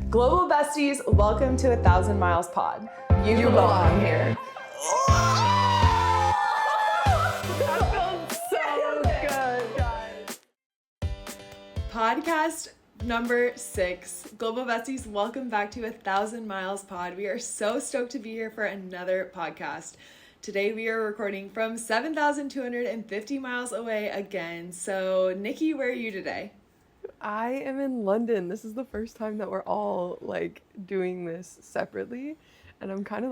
Global besties, welcome to 1,000 Miles Pod. You belong here. That feels so good, guys. Podcast number 6. Global besties, welcome back to 1,000 Miles Pod. We are so stoked to be here for another podcast. Today we are recording from 7,250 miles away again. So, Nikki, where are you today? I am in London. This is the first time that we're all doing this separately, and I'm kind of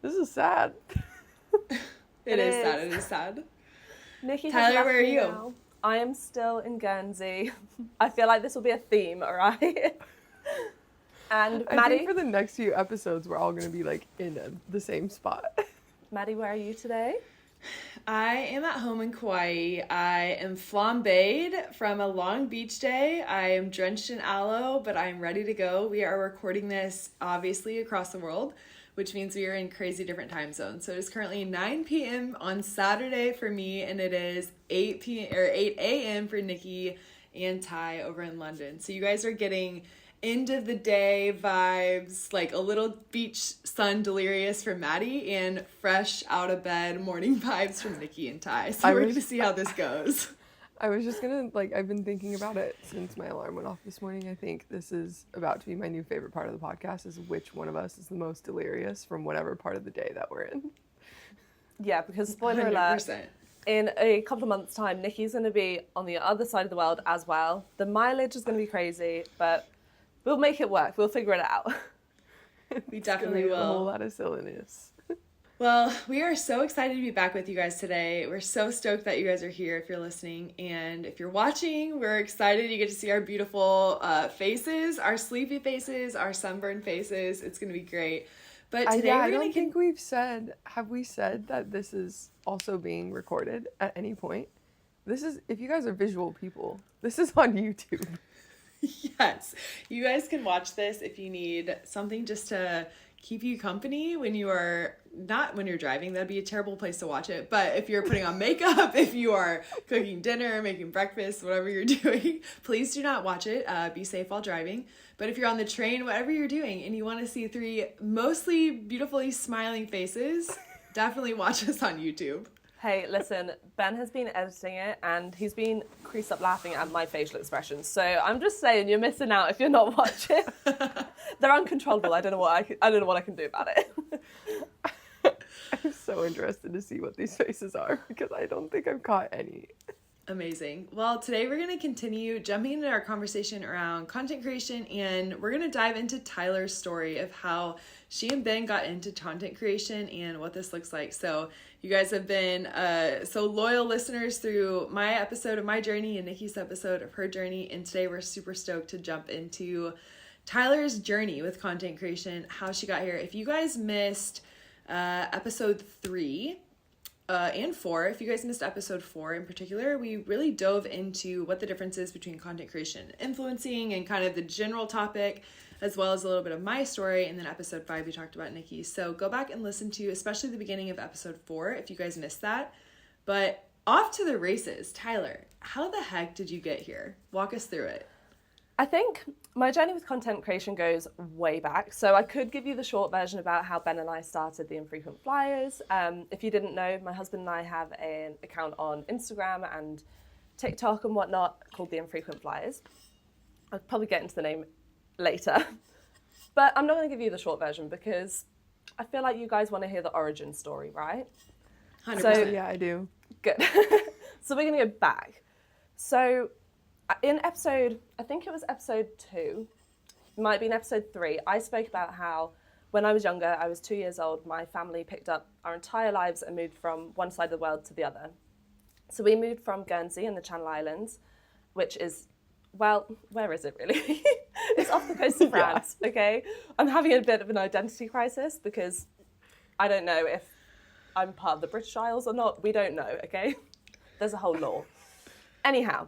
this is sad. It is sad. Nikki, Tyler, where are you? Now. I am still in Guernsey. I feel like this will be a theme, all right? And I Maddie, think for the next few episodes, we're all gonna be in the same spot. Maddie, where are you today? I am at home in Kauai. I am flambéed from a long beach day. I am drenched in aloe, but I am ready to go. We are recording this obviously across the world, which means we are in crazy different time zones. So it is currently 9 p.m. on Saturday for me, and it is 8 a.m. for Nikki and Ty over in London. So you guys are getting end of the day vibes, like a little beach sun delirious from Maddie, and fresh out of bed morning vibes from Nikki and Ty. So we're going to see how this goes. I was just gonna I've been thinking about it since my alarm went off this morning. I think this is about to be my new favorite part of the podcast, is which one of us is the most delirious from whatever part of the day that we're in. Yeah, because spoiler 100%. alert, in a couple of months' time, Nikki's going to be on the other side of the world as well. The mileage is going to be crazy, but we'll make it work. We'll figure it out. We definitely will. A whole lot of silliness. Well, we are so excited to be back with you guys today. We're so stoked that you guys are here if you're listening. And if you're watching, we're excited you get to see our beautiful faces, our sleepy faces, our sunburned faces. It's going to be great. But today I don't think we've said, have we said that this is also being recorded at any point? This is, if you guys are visual people, this is on YouTube. Yes, you guys can watch this if you need something just to keep you company when you are not when you're driving. That'd be a terrible place to watch it. But if you're putting on makeup, if you are cooking dinner, making breakfast, whatever you're doing, please do not watch it. Be safe while driving. But if you're on the train, whatever you're doing, and you want to see 3 mostly beautifully smiling faces, definitely watch us on YouTube. Hey, listen, Ben has been editing it, and he's been creased up laughing at my facial expressions. So I'm just saying, you're missing out if you're not watching. They're uncontrollable. I don't know what I can do about it. I'm so interested to see what these faces are, because I don't think I've caught any. Amazing. Well, today we're going to continue jumping into our conversation around content creation, and we're going to dive into Tyler's story of how she and Ben got into content creation and what this looks like. So you guys have been so loyal listeners through my episode of my journey and Nikki's episode of her journey, and today we're super stoked to jump into Tyler's journey with content creation, how she got here. If you guys missed episode 3, and 4, if you guys missed episode 4 in particular, we really dove into what the difference is between content creation and influencing, and kind of the general topic, as well as a little bit of my story. And then episode 5, we talked about Nikki. So go back and listen to especially the beginning of episode 4 if you guys missed that. But off to the races. Tyler, how the heck did you get here? Walk us through it. I think my journey with content creation goes way back. So I could give you the short version about how Ben and I started the Infrequent Flyers. If you didn't know, my husband and I have an account on Instagram and TikTok and whatnot called the Infrequent Flyers. I'll probably get into the name later. But I'm not going to give you the short version because I feel like you guys want to hear the origin story, right? 100%. So, Yeah, I do. Good. So we're going to go back. So in episode, I think it was episode 2, it might have been episode 3, I spoke about how when I was younger, I was 2 years old, my family picked up our entire lives and moved from one side of the world to the other. So we moved from Guernsey in the Channel Islands, which is, well, where is it really? It's off the coast of France, okay? I'm having a bit of an identity crisis because I don't know if I'm part of the British Isles or not. We don't know, okay? There's a whole law. Anyhow,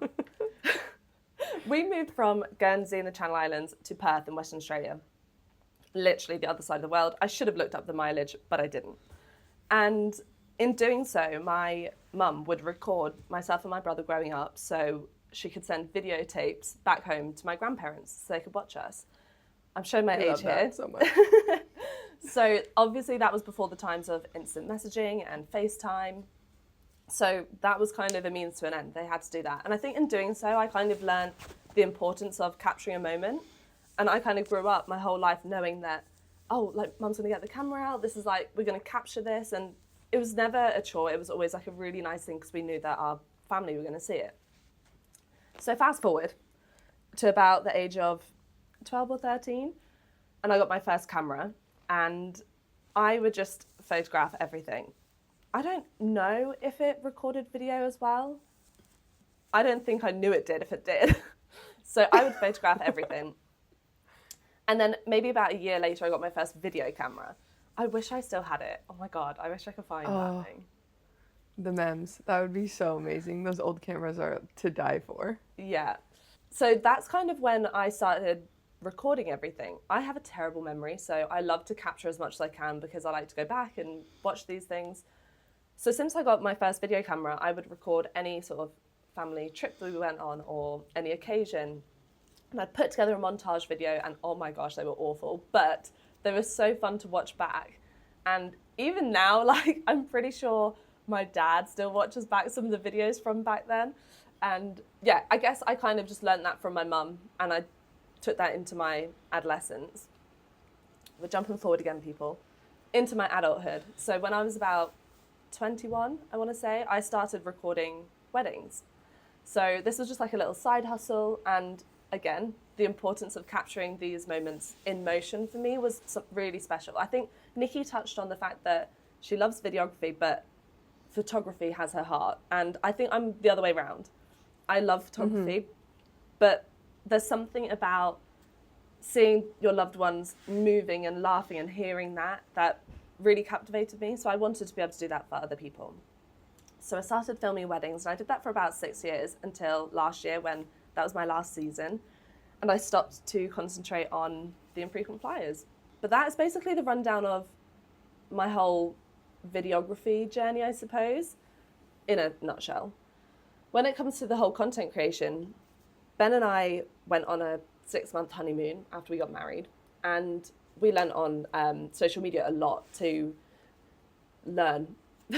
we moved from Guernsey in the Channel Islands to Perth in Western Australia. Literally the other side of the world. I should have looked up the mileage, but I didn't. And in doing so, my mum would record myself and my brother growing up so she could send videotapes back home to my grandparents so they could watch us. I'm showing my I age love here. that so much. So obviously that was before the times of instant messaging and FaceTime. So that was kind of a means to an end. They had to do that. And I think in doing so, I kind of learned the importance of capturing a moment. And I kind of grew up my whole life knowing that, oh, like mum's going to get the camera out. This is like, we're going to capture this. And it was never a chore. It was always like a really nice thing because we knew that our family were going to see it. So fast forward to about the age of 12 or 13, and I got my first camera, and I would just photograph everything. I don't know if it recorded video as well. I don't think I knew it did if it did. So I would photograph everything. And then maybe about a year later, I got my first video camera. I wish I still had it. Oh my God, I wish I could find that thing. The memes. That would be so amazing. Those old cameras are to die for. Yeah. So that's kind of when I started recording everything. I have a terrible memory, so I love to capture as much as I can because I like to go back and watch these things. So since I got my first video camera, I would record any sort of family trip that we went on or any occasion. And I'd put together a montage video, and oh my gosh, they were awful, but they were so fun to watch back. And even now, like, I'm pretty sure my dad still watches back some of the videos from back then. And yeah, I guess I kind of just learned that from my mum, and I took that into my adolescence. We're jumping forward again, people, into my adulthood. So when I was about 21, I want to say, I started recording weddings. So this was just like a little side hustle, and again, the importance of capturing these moments in motion for me was really special. I think Nikki touched on the fact that she loves videography, but photography has her heart. And I think I'm the other way around. I love photography, but there's something about seeing your loved ones moving and laughing and hearing that really captivated me. So I wanted to be able to do that for other people. So I started filming weddings, and I did that for about 6 years until last year when that was my last season. And I stopped to concentrate on the Infrequent Flyers. But that is basically the rundown of my whole videography journey, I suppose, in a nutshell. When it comes to the whole content creation, Ben and I went on a 6-month honeymoon after we got married, and we learnt on social media a lot to learn.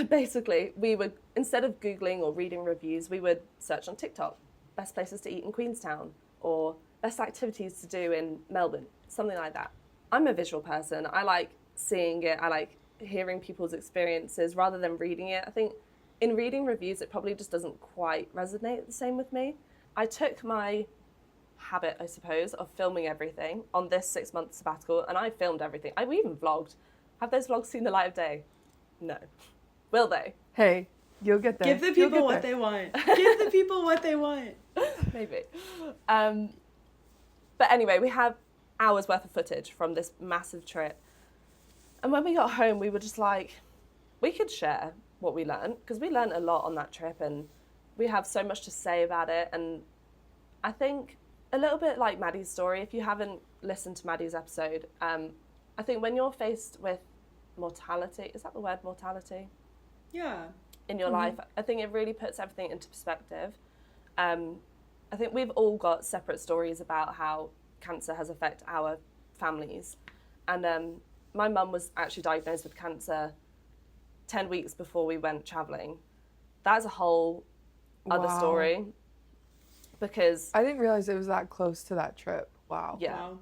Basically, we would, instead of Googling or reading reviews, we would search on TikTok, best places to eat in Queenstown, or best activities to do in Melbourne, something like that. I'm a visual person. I like seeing it. I like hearing people's experiences rather than reading it. I think in reading reviews, it probably just doesn't quite resonate the same with me. I took my habit, I suppose, of filming everything on this 6-month sabbatical, and I filmed everything. We even vlogged. Have those vlogs seen the light of day? No. Will they? Hey, you'll get there. Give the people what they want. Give the people what they want. Maybe. But anyway, we have hours worth of footage from this massive trip. And when we got home, we were just like, we could share what we learned, because we learned a lot on that trip, and we have so much to say about it. And I think a little bit like Maddie's story, if you haven't listened to Maddie's episode, I think when you're faced with mortality, is that the word, mortality? Yeah. In your life, I think it really puts everything into perspective. I think we've all got separate stories about how cancer has affected our families. And my mum was actually diagnosed with cancer 10 weeks before we went travelling. That's a whole other story. Because I didn't realize it was that close to that trip. Wow. Yeah. Wow.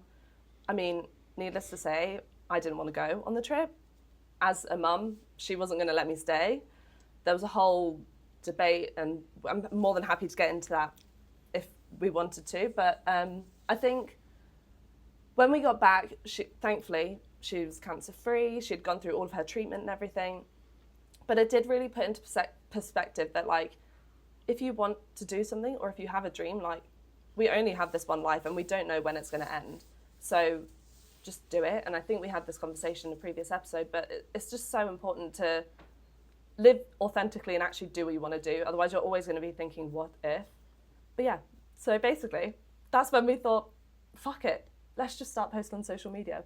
I mean, needless to say, I didn't want to go on the trip. As a mum, she wasn't going to let me stay. There was a whole debate, and I'm more than happy to get into that if we wanted to. But I think when we got back, thankfully, she was cancer-free. She'd gone through all of her treatment and everything. But it did really put into perspective that, like, if you want to do something or if you have a dream, like, we only have this one life and we don't know when it's going to end. So just do it. And I think we had this conversation in a previous episode, but it's just so important to live authentically and actually do what you want to do. Otherwise, you're always going to be thinking, what if? But yeah, so basically, that's when we thought, fuck it, let's just start posting on social media.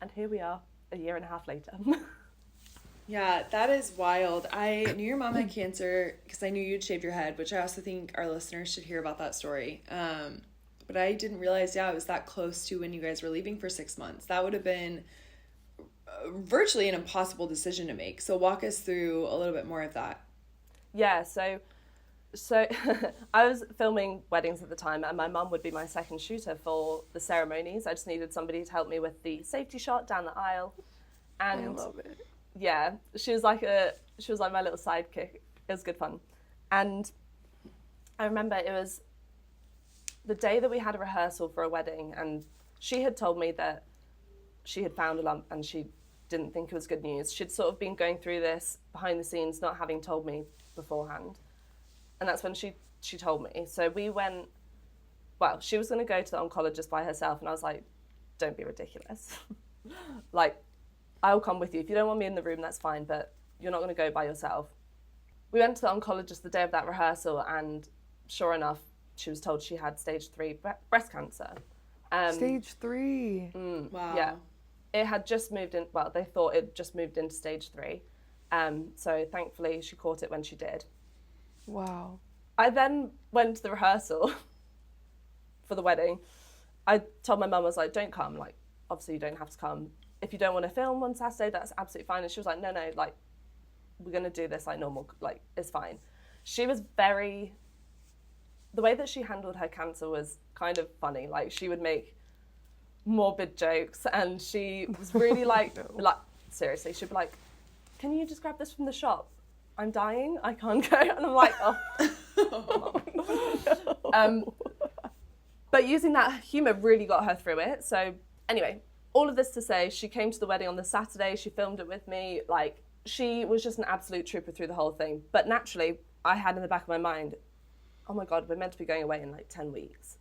And here we are, a year and a half later. Yeah, that is wild. I knew your mom had cancer because I knew you'd shaved your head, which I also think our listeners should hear about that story. but I didn't realize, it was that close to when you guys were leaving for 6 months. That would have been virtually an impossible decision to make. So walk us through a little bit more of that. Yeah, so I was filming weddings at the time, and my mum would be my second shooter for the ceremonies. I just needed somebody to help me with the safety shot down the aisle. And I love it. yeah, she was like my little sidekick. It was good fun. And I remember it was the day that we had a rehearsal for a wedding, and she had told me that she had found a lump and she didn't think it was good news. She'd sort of been going through this behind the scenes, not having told me beforehand. And that's when she told me. So we went, well, she was going to go to the oncologist by herself, and I was like, don't be ridiculous. Like, I'll come with you. If you don't want me in the room, that's fine, but you're not going to go by yourself. We went to the oncologist the day of that rehearsal, and sure enough, she was told she had stage 3 breast cancer. Stage 3. Wow. Yeah. It had just moved in, well, they thought it just moved into stage 3. So thankfully she caught it when she did. Wow. I then went to the rehearsal for the wedding. I told my mum, I was like, don't come. Like, obviously you don't have to come. If you don't want to film on Saturday, that's absolutely fine. And she was like, no, like, we're going to do this like normal, like, it's fine. She was the way that she handled her cancer was kind of funny. Like, she would make morbid jokes, and she was really like, like, seriously, she'd be like, can you just grab this from the shop? I'm dying, I can't go. And I'm like, but using that humour really got her through it. So anyway, all of this to say, she came to the wedding on the Saturday, she filmed it with me. Like, she was just an absolute trooper through the whole thing. But naturally, I had in the back of my mind, oh my God, we're meant to be going away in like 10 weeks.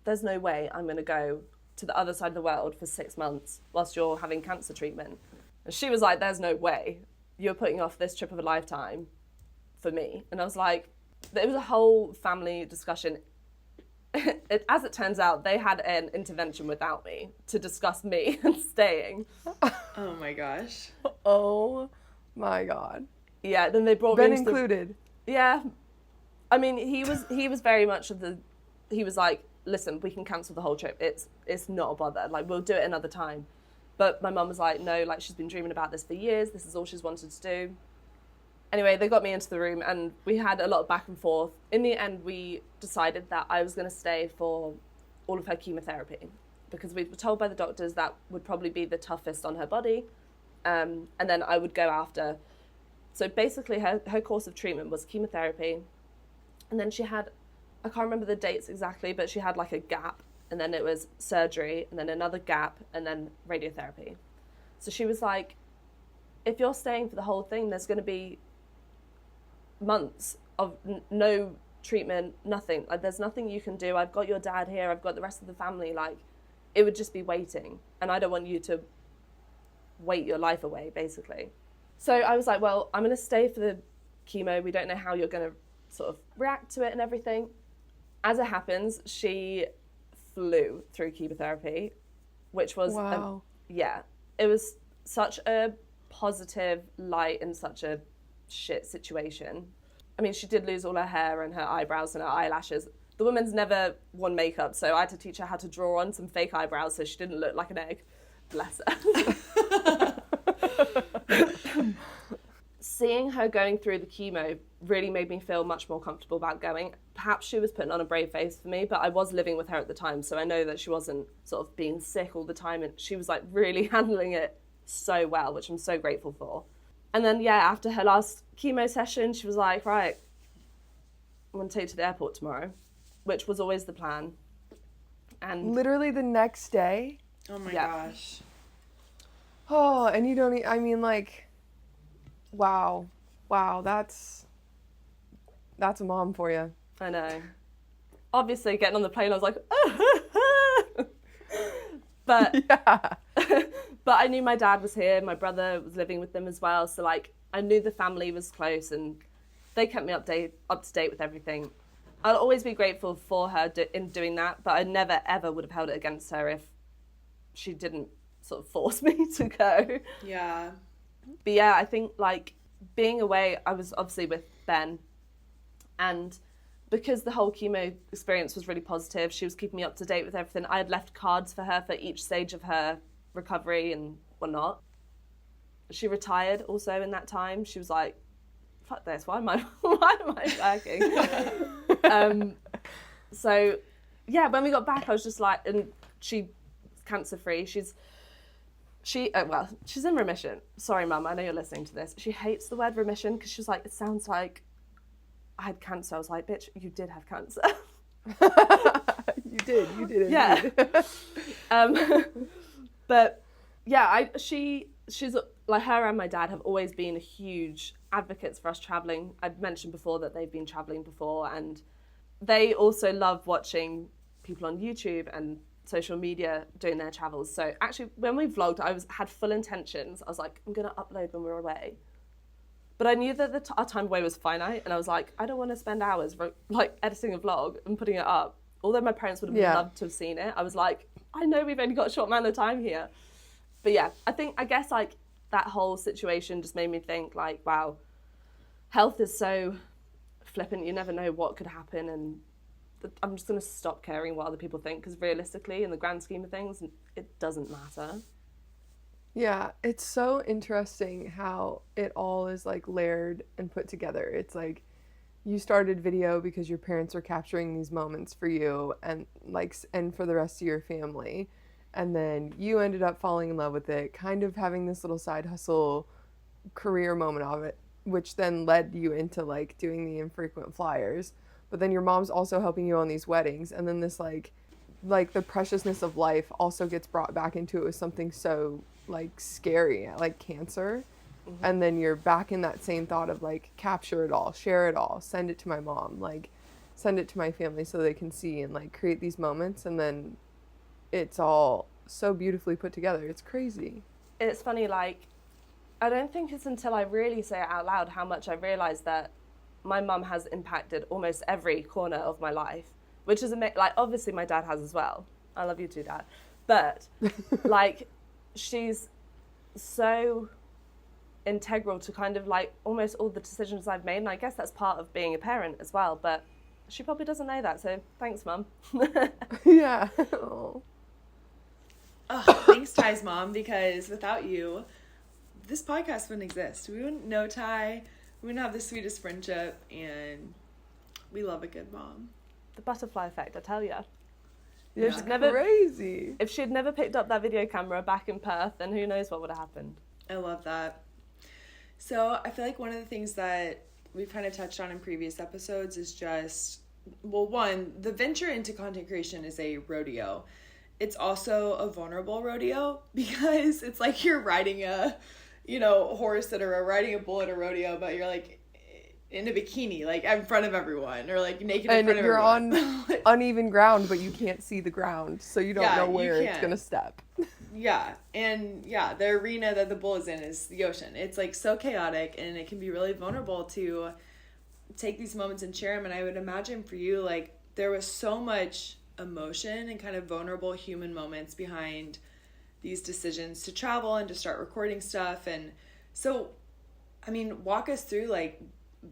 There's no way I'm going to go to the other side of the world for 6 months whilst you're having cancer treatment. And she was like, there's no way. You're putting off this trip of a lifetime for me. And I was like, it was a whole family discussion. As it turns out, they had an intervention without me to discuss me and staying. Oh my gosh. Oh my God. Yeah, then they brought Ben me into included. Yeah. I mean, he was very much he was like, listen, we can cancel the whole trip. It's not a bother. Like, we'll do it another time. But my mum was like, no, like, she's been dreaming about this for years. This is all she's wanted to do. Anyway, they got me into the room, and we had a lot of back and forth. In the end, we decided that I was going to stay for all of her chemotherapy, because we were told by the doctors that would probably be the toughest on her body. And then I would go after. So basically, her course of treatment was chemotherapy. And then she had, I can't remember the dates exactly, but she had like a gap. And then it was surgery, and then another gap, and then radiotherapy. So she was like, if you're staying for the whole thing, there's going to be months of no treatment, nothing. Like, there's nothing you can do. I've got your dad here. I've got the rest of the family. Like, it would just be waiting. And I don't want you to wait your life away, basically. So I was like, well, I'm going to stay for the chemo. We don't know how you're going to sort of react to it and everything. As it happens, she flew through chemotherapy, which was, wow. It was such a positive light in such a shit situation. I mean, she did lose all her hair and her eyebrows and her eyelashes. The woman's never worn makeup, so I had to teach her how to draw on some fake eyebrows so she didn't look like an egg. Bless her. Seeing her going through the chemo really made me feel much more comfortable about going. Perhaps she was putting on a brave face for me, but I was living with her at the time, so I know that she wasn't sort of being sick all the time, and she was like really handling it so well, which I'm so grateful for. And then, after her last chemo session, she was like, right, I'm going to take you to the airport tomorrow, which was always the plan. And literally the next day? Oh my gosh. Oh, and you don't, I mean, like, wow, that's a mom for you. I know. Obviously, getting on the plane, I was like, but but I knew my dad was here. My brother was living with them as well, so like I knew the family was close, and they kept me up to date with everything. I'll always be grateful for her in doing that, but I never ever would have held it against her if she didn't sort of force me to go. Yeah. But I think like being away, I was obviously with Ben, and because the whole chemo experience was really positive, she was keeping me up to date with everything. I had left cards for her for each stage of her recovery and whatnot. She retired also in that time. She was like, fuck this, why am I working? So yeah, when we got back, I was just like, and she's cancer free. She's in remission. Sorry, Mum, I know you're listening to this. She hates the word remission because she's like, it sounds like I had cancer. I was like, bitch, you did have cancer. You did indeed. Yeah. But yeah, she's like, her and my dad have always been huge advocates for us traveling. I'd mentioned before that they've been traveling before, and they also love watching people on YouTube and social media doing their travels. So actually, when we vlogged, I had full intentions. I was like, I'm going to upload when we're away. But I knew that our time away was finite, and I was like, I don't want to spend hours like editing a vlog and putting it up. Although my parents would have loved to have seen it, I was like, I know we've only got a short amount of time here. But yeah, I guess like that whole situation just made me think like, wow, health is so flippant. You never know what could happen, and I'm just going to stop caring what other people think, because realistically, in the grand scheme of things, it doesn't matter. Yeah, it's so interesting how it all is like layered and put together. It's like you started video because your parents were capturing these moments for you and for the rest of your family. And then you ended up falling in love with it, kind of having this little side hustle career moment of it, which then led you into like doing the Infrequent Flyers. But then your mom's also helping you on these weddings, and then this like the preciousness of life also gets brought back into it with something so like scary, like cancer. Mm-hmm. And then you're back in that same thought of like, capture it all, share it all, send it to my mom, like send it to my family so they can see, and like create these moments. And then it's all so beautifully put together. It's crazy. It's funny, like, I don't think it's until I really say it out loud how much I realise that my mum has impacted almost every corner of my life, which is like, obviously my dad has as well. I love you too, Dad. But like, she's so integral to kind of like almost all the decisions I've made, and I guess that's part of being a parent as well, but she probably doesn't know that, so thanks, Mum. Yeah. Oh, thanks, Ty's mom, because without you, this podcast wouldn't exist. We wouldn't know Ty, we wouldn't have the sweetest friendship, and we love a good mom. The butterfly effect, I tell you. It's crazy. If she had never picked up that video camera back in Perth, then who knows what would have happened. I love that. So I feel like one of the things that we've kind of touched on in previous episodes is just, well, one, the venture into content creation is a rodeo. It's also a vulnerable rodeo, because it's like you're riding a, horse or riding a bull at a rodeo, but you're like in a bikini, like in front of everyone, or like naked in front of everyone. And you're on uneven ground, but you can't see the ground, so you don't know where it's gonna step. Yeah, and the arena that the bull is in is the ocean. It's like so chaotic, and it can be really vulnerable to take these moments and share them. And I would imagine for you, like, there was so much emotion and kind of vulnerable human moments behind these decisions to travel and to start recording stuff. And so, I mean, walk us through like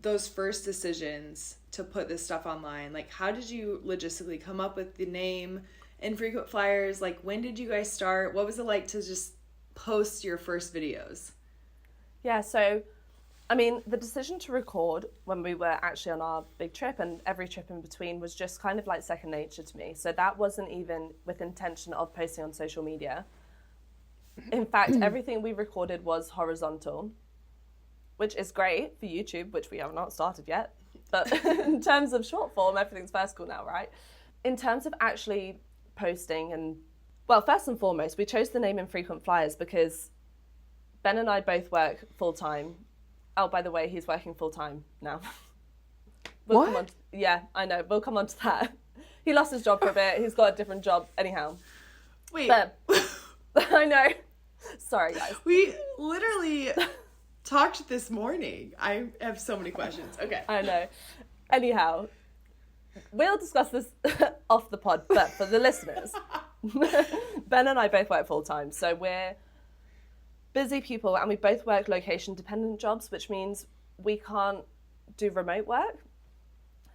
those first decisions to put this stuff online. Like, how did you logistically come up with the name Infrequent Flyers? Like, when did you guys start? What was it like to just post your first videos? Yeah, so, I mean, the decision to record when we were actually on our big trip and every trip in between was just kind of like second nature to me. So that wasn't even with intention of posting on social media. In fact, everything we recorded was horizontal, which is great for YouTube, which we have not started yet. But in terms of short form, everything's vertical now, right? In terms of actually posting, and well, first and foremost, we chose the name Infrequent Flyers because Ben and I both work full-time. Oh, by the way, he's working full-time now. What? Yeah, I know. We'll come on to that. He lost his job for a bit. He's got a different job anyhow. Wait. But, I know. Sorry, guys. We literally talked this morning. I have so many questions. Okay. I know. Anyhow, we'll discuss this off the pod, but for the listeners, Ben and I both work full-time, so we're busy people, and we both work location-dependent jobs, which means we can't do remote work.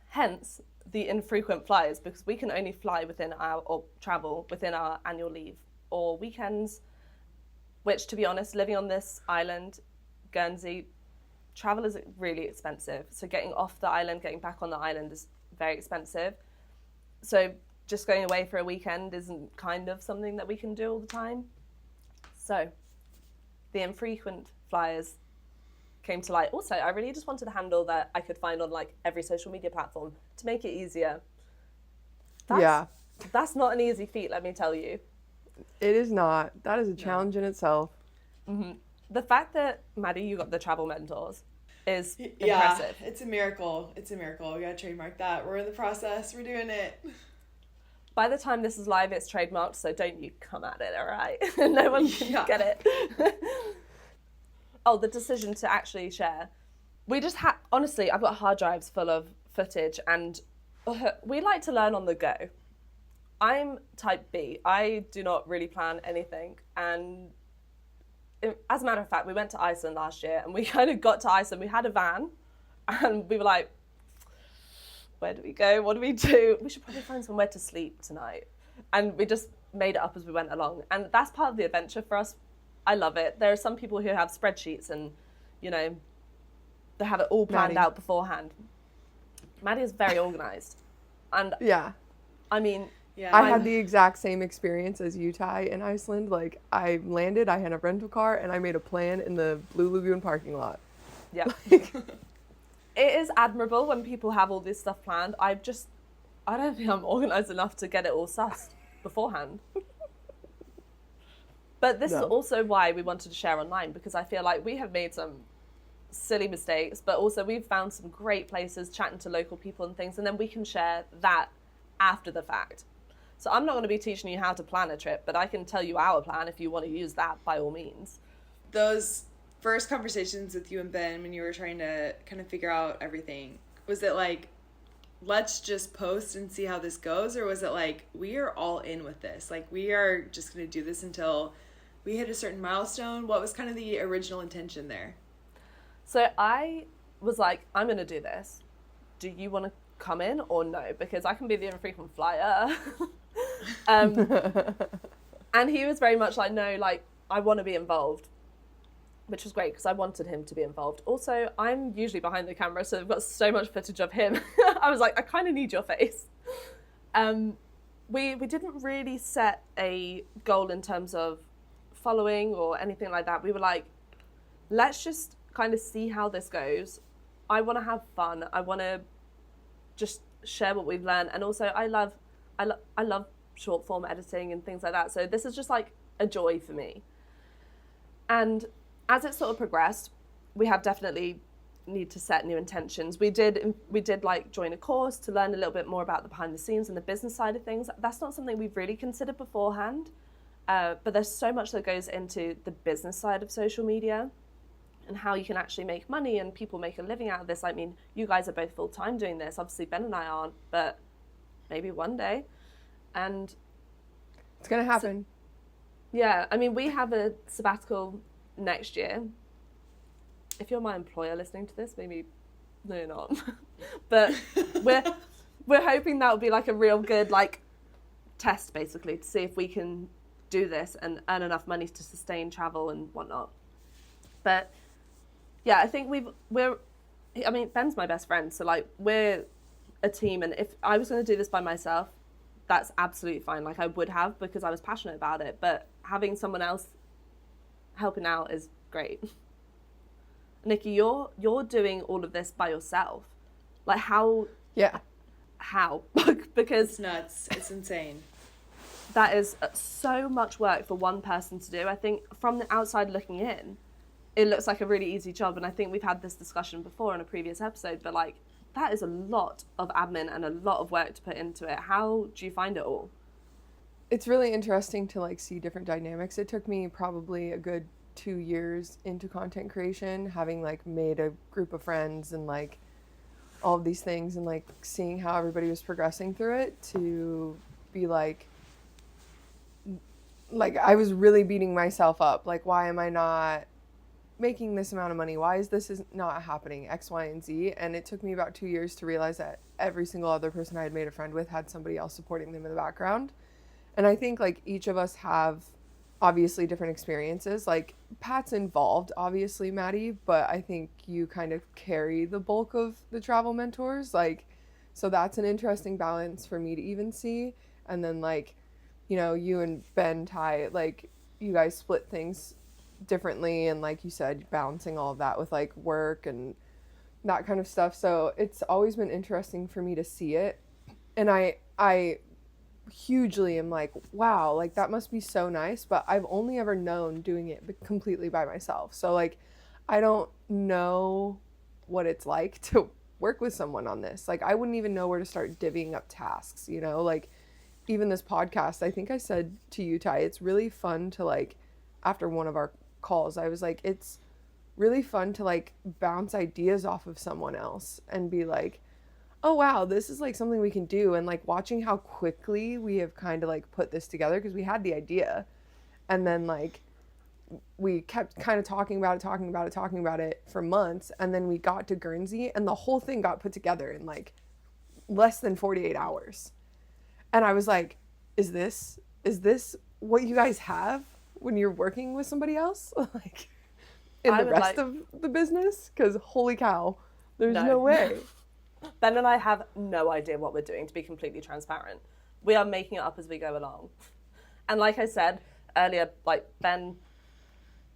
Hence, the infrequent flyers because we can only fly or travel within our annual leave or weekends, which, to be honest, living on this island, Guernsey, travel is really expensive. So getting off the island, getting back on the island is very expensive. So just going away for a weekend isn't kind of something that we can do all the time. So the infrequent flyers came to light. Also, I really just wanted a handle that I could find on like every social media platform to make it easier. That's not an easy feat, let me tell you. It is not. That is a challenge in itself. Mm-hmm. The fact that, Maddie, you got the travel mentors is impressive. Yeah, it's a miracle. It's a miracle. We gotta trademark that. We're in the process. We're doing it. By the time this is live, it's trademarked, so don't you come at it, all right? No one can get it. Oh, the decision to actually share. We just honestly, I've got hard drives full of footage, and we like to learn on the go. I'm type B. I do not really plan anything. And as a matter of fact, we went to Iceland last year, and we kind of got to Iceland. We had a van, and we were like, where do we go? What do we do? We should probably find somewhere to sleep tonight. And we just made it up as we went along. And that's part of the adventure for us. I love it. There are some people who have spreadsheets and, you know, they have it all planned out beforehand. Maddie is very organized. And yeah, I mean, I had the exact same experience as you, Ty, in Iceland. Like, I landed, I had a rental car, and I made a plan in the Blue Lagoon parking lot. Yeah. It is admirable when people have all this stuff planned. I don't think I'm organized enough to get it all sussed beforehand. But this is also why we wanted to share online, because I feel like we have made some silly mistakes, but also we've found some great places chatting to local people and things, and then we can share that after the fact. So I'm not going to be teaching you how to plan a trip, but I can tell you our plan if you want to use that by all means. Those first conversations with you and Ben when you were trying to kind of figure out everything, was it like, let's just post and see how this goes? Or was it like, we are all in with this? Like, we are just going to do this until we hit a certain milestone? What was kind of the original intention there? So I was like, I'm going to do this. Do you want to come in or no? Because I can be the infrequent flyer. And he was very much like, no, like, I want to be involved, which was great because I wanted him to be involved. Also, I'm usually behind the camera, so I've got so much footage of him. I was like, I kind of need your face. We didn't really set a goal in terms of following or anything like that. We were like, let's just kind of see how this goes. I want to have fun. I want to just share what we've learned. And also, I love short form editing and things like that. So this is just like a joy for me. And as it sort of progressed, we have definitely need to set new intentions. We did like join a course to learn a little bit more about the behind the scenes and the business side of things. That's not something we've really considered beforehand, but there's so much that goes into the business side of social media and how you can actually make money and people make a living out of this. I mean, you guys are both full-time doing this. Obviously, Ben and I aren't, but maybe one day. And it's going to happen. So, yeah, I mean, we have a sabbatical next year. If you're my employer listening to this, maybe no, you're not. But we're hoping that will be like a real good like test, basically, to see if we can do this and earn enough money to sustain travel and whatnot. But yeah, I think Ben's my best friend, so like we're a team, and if I was going to do this by myself, that's absolutely fine. Like I would have, because I was passionate about it, but having someone else helping out is great. Nikki, you're doing all of this by yourself. Like how? Yeah. How? Because it's nuts. It's insane. That is so much work for one person to do. I think from the outside looking in, it looks like a really easy job. And I think we've had this discussion before in a previous episode, but like that is a lot of admin and a lot of work to put into it. How do you find it all? It's really interesting to like see different dynamics. It took me probably a good 2 years into content creation, having like made a group of friends and like all of these things, and like seeing how everybody was progressing through it, to be like I was really beating myself up. Like, why am I not making this amount of money? Why is this is not happening? X, Y, and Z. And it took me about 2 years to realize that every single other person I had made a friend with had somebody else supporting them in the background. And I think like each of us have obviously different experiences. Like Pat's involved, obviously, Maddie, but I think you kind of carry the bulk of the travel mentors. Like, so that's an interesting balance for me to even see. And then like, you know, you and Ben, Ty, like you guys split things differently, and like you said, balancing all of that with like work and that kind of stuff. So it's always been interesting for me to see it, and I hugely am like, wow, like that must be so nice, but I've only ever known doing it completely by myself. So like I don't know what it's like to work with someone on this. Like I wouldn't even know where to start divvying up tasks, you know? Like even this podcast, I think I said to you, Ty, it's really fun to like, after one of our calls, I was like, it's really fun to like bounce ideas off of someone else and be like, oh wow, this is like something we can do. And like watching how quickly we have kind of like put this together, because we had the idea and then like we kept kind of talking about it for months, and then we got to Guernsey and the whole thing got put together in like less than 48 hours. And I was like, is this what you guys have when you're working with somebody else? Like in the rest of the business? Because holy cow, there's no way. Ben and I have no idea what we're doing, to be completely transparent. We are making it up as we go along. And like I said earlier, like Ben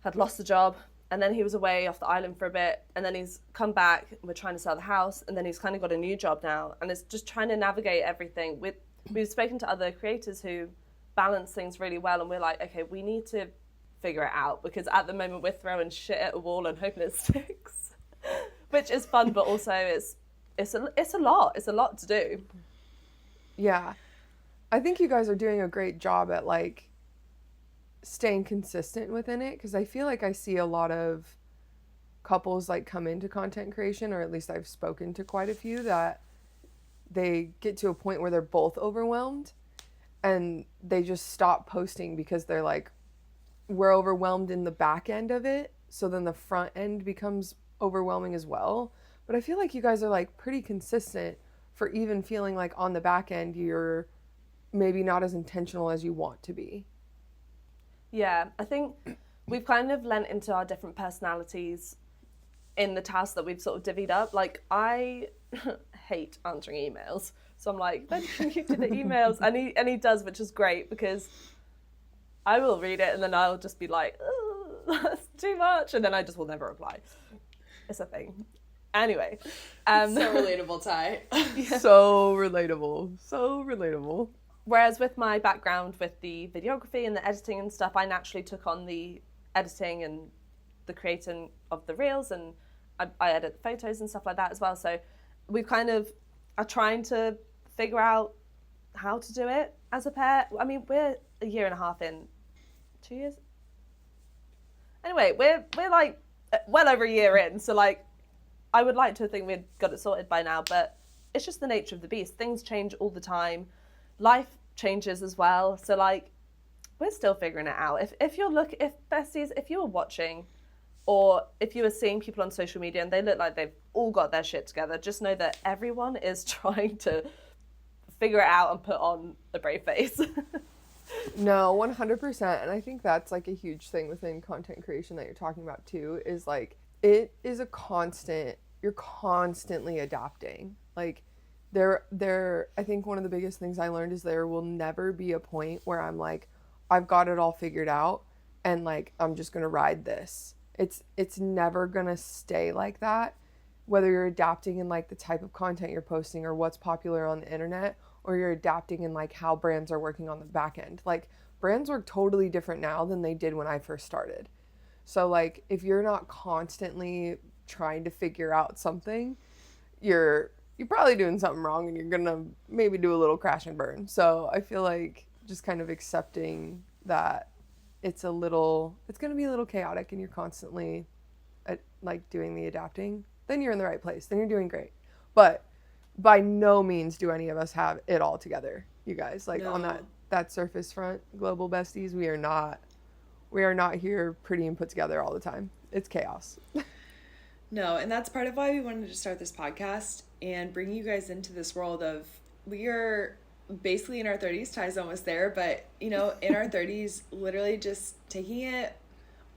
had lost the job, and then he was away off the island for a bit, and then he's come back, and we're trying to sell the house, and then he's kind of got a new job now, and it's just trying to navigate everything. We've spoken to other creators who balance things really well, and we're like, okay, we need to figure it out, because at the moment we're throwing shit at a wall and hoping it sticks, which is fun, but also it's a lot to do. Yeah, I think you guys are doing a great job at like staying consistent within it, because I feel like I see a lot of couples like come into content creation, or at least I've spoken to quite a few, that they get to a point where they're both overwhelmed and they just stop posting because they're like, we're overwhelmed in the back end of it, so then the front end becomes overwhelming as well. But I feel like you guys are like pretty consistent for even feeling like on the back end you're maybe not as intentional as you want to be. Yeah, I think we've kind of lent into our different personalities in the tasks that we've sort of divvied up. Like I hate answering emails, so I'm like, Ben, can you do the emails? And he does, which is great, because I will read it and then I'll just be like, that's too much, and then I just will never reply. It's a thing. Anyway, so relatable, Ty. Yeah. So relatable. Whereas with my background with the videography and the editing and stuff, I naturally took on the editing and the creating of the reels, and I edit photos and stuff like that as well. So we've kind of are trying to figure out how to do it as a pair. I mean, we're a year and a half in, 2 years. Anyway, we're like well over a year in, so like I would like to think we'd got it sorted by now, but it's just the nature of the beast. Things change all the time. Life changes as well. So like we're still figuring it out. If besties, if you were watching, or if you were seeing people on social media and they look like they've all got their shit together, just know that everyone is trying to figure it out and put on a brave face. No, 100%. And I think that's like a huge thing within content creation that you're talking about too, is like it is a constant, you're constantly adapting. Like I think one of the biggest things I learned is there will never be a point where I'm like, I've got it all figured out and like I'm just gonna ride this. It's never gonna stay like that, whether you're adapting in like the type of content you're posting or what's popular on the internet, or you're adapting in like how brands are working on the back end. Like brands work totally different now than they did when I first started. So like if you're not constantly trying to figure out something, you're probably doing something wrong, and you're gonna maybe do a little crash and burn. So I feel like just kind of accepting that it's gonna be a little chaotic and you're constantly like doing the adapting, then you're in the right place, then you're doing great. But by no means do any of us have it all together, you guys. Like no. On that surface front, global besties, we are not We are not here pretty and put together all the time. It's chaos. No, and that's part of why we wanted to start this podcast and bring you guys into this world of, we are basically in our 30s, Ty's almost there, but, you know, in our 30s, literally just taking it,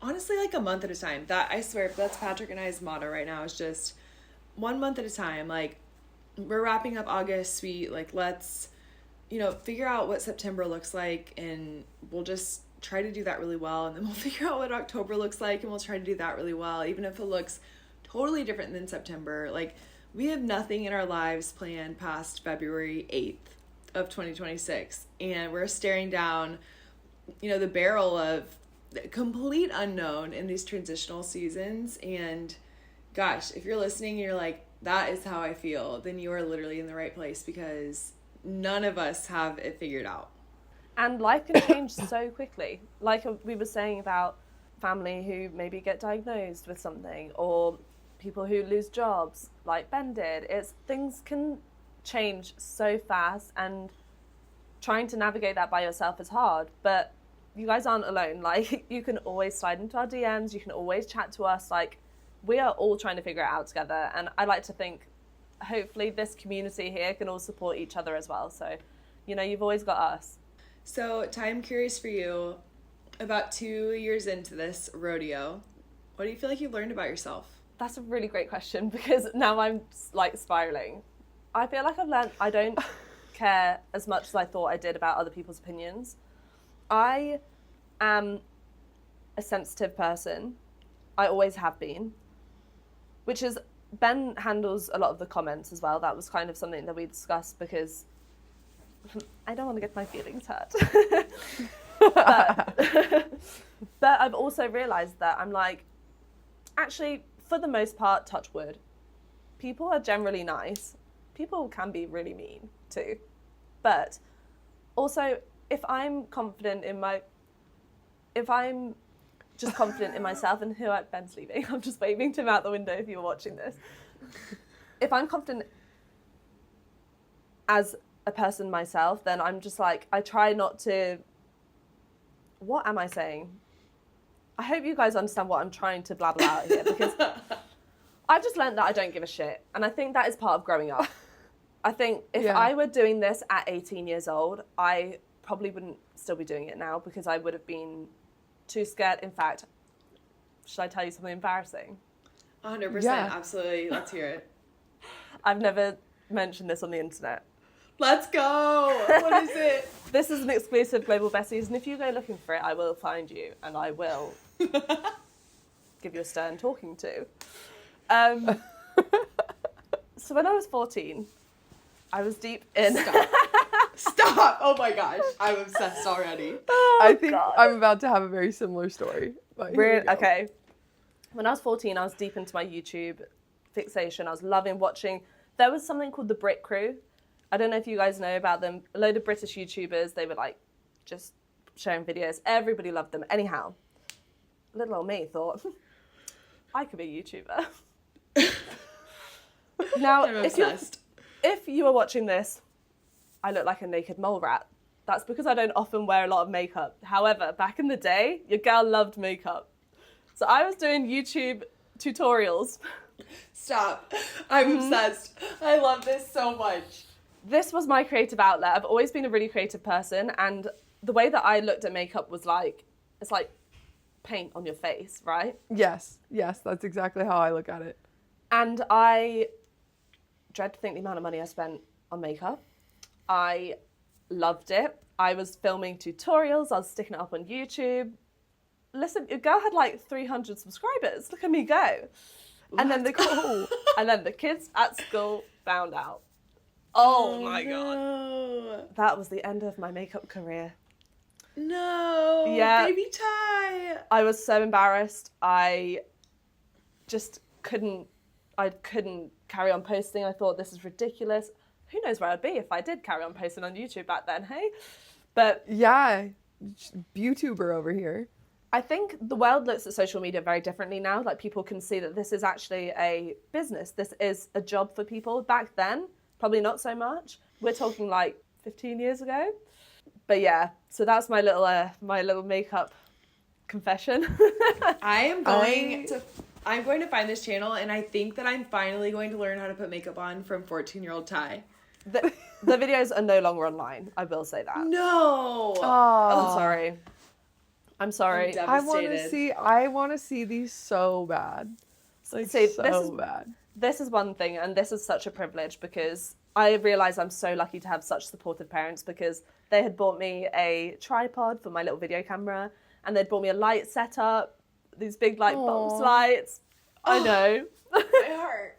honestly, like a month at a time. That, I swear, that's Patrick and I's motto right now, is just 1 month at a time. Like, we're wrapping up August, sweet, like, let's, you know, figure out what September looks like, and we'll just try to do that really well, and then we'll figure out what October looks like, and we'll try to do that really well, even if it looks totally different than September. Like, we have nothing in our lives planned past February 8th of 2026, and we're staring down, you know, the barrel of complete unknown in these transitional seasons. And gosh, if you're listening and you're like, that is how I feel, then you are literally in the right place, because none of us have it figured out. And life can change so quickly. Like we were saying about family who maybe get diagnosed with something, or people who lose jobs like Ben did. Things can change so fast, and trying to navigate that by yourself is hard, but you guys aren't alone. Like, you can always slide into our DMs, you can always chat to us. Like, we are all trying to figure it out together, and I like to think hopefully this community here can all support each other as well. So, you know, you've always got us. So, Ty, I'm curious for you, about 2 years into this rodeo, what do you feel like you've learned about yourself? That's a really great question, because now I'm like spiraling. I feel like I've learned I don't care as much as I thought I did about other people's opinions. I am a sensitive person. I always have been, which is, Ben handles a lot of the comments as well. That was kind of something that we discussed, because I don't want to get my feelings hurt. But I've also realized that I'm like, actually, for the most part, touch wood, people are generally nice. People can be really mean too. But also, if I'm just confident in myself and Ben's leaving. I'm just waving to him out the window if you're watching this. If I'm confident as a person myself, then I'm just like, I try not to, what am I saying? I hope you guys understand what I'm trying to blabber out here, because I've just learned that I don't give a shit. And I think that is part of growing up. I think if I were doing this at 18 years old, I probably wouldn't still be doing it now, because I would have been too scared. In fact, should I tell you something embarrassing? 100%, absolutely. Let's hear it. I've never mentioned this on the internet. Let's go. What is it? This is an exclusive Global Besties, and if you go looking for it, I will find you, and I will give you a stern talking to. So when I was 14, I was deep in... Stop! Oh my gosh, I'm obsessed already. I think I'm about to have a very similar story. Okay. When I was 14, I was deep into my YouTube fixation. I was loving watching... There was something called the Brit Crew. I don't know if you guys know about them. A load of British YouTubers. They were like just sharing videos. Everybody loved them. Anyhow, little old me thought, I could be a YouTuber. Now, I'm obsessed. If you are watching this, I look like a naked mole rat. That's because I don't often wear a lot of makeup. However, back in the day, your girl loved makeup. So I was doing YouTube tutorials. Stop. I'm obsessed. I love this so much. This was my creative outlet. I've always been a really creative person, and the way that I looked at makeup was like, it's like paint on your face, right? Yes, that's exactly how I look at it. And I dread to think the amount of money I spent on makeup. I loved it. I was filming tutorials. I was sticking it up on YouTube. Listen, your girl had like 300 subscribers. Look at me go. And then the kids at school found out. Oh my God. That was the end of my makeup career. No. Yeah. Baby Ty. I was so embarrassed. I just couldn't carry on posting. I thought, this is ridiculous. Who knows where I'd be if I did carry on posting on YouTube back then, hey? But yeah, YouTuber over here. I think the world looks at social media very differently now. Like, people can see that this is actually a business. This is a job for people. Back then, probably not so much. We're talking like 15 years ago. But yeah, so that's my little makeup confession. I'm going to find this channel, and I think that I'm finally going to learn how to put makeup on from 14-year-old Ty. The videos are no longer online. I will say that. No. I'm sorry. I'm sorry. I'm I devastated. want to see these so bad. Like, See, so bad. This is one thing, and this is such a privilege because I realise I'm so lucky to have such supportive parents, because they had bought me a tripod for my little video camera, and they'd bought me a light setup, these big like bulbs lights. I know. My heart.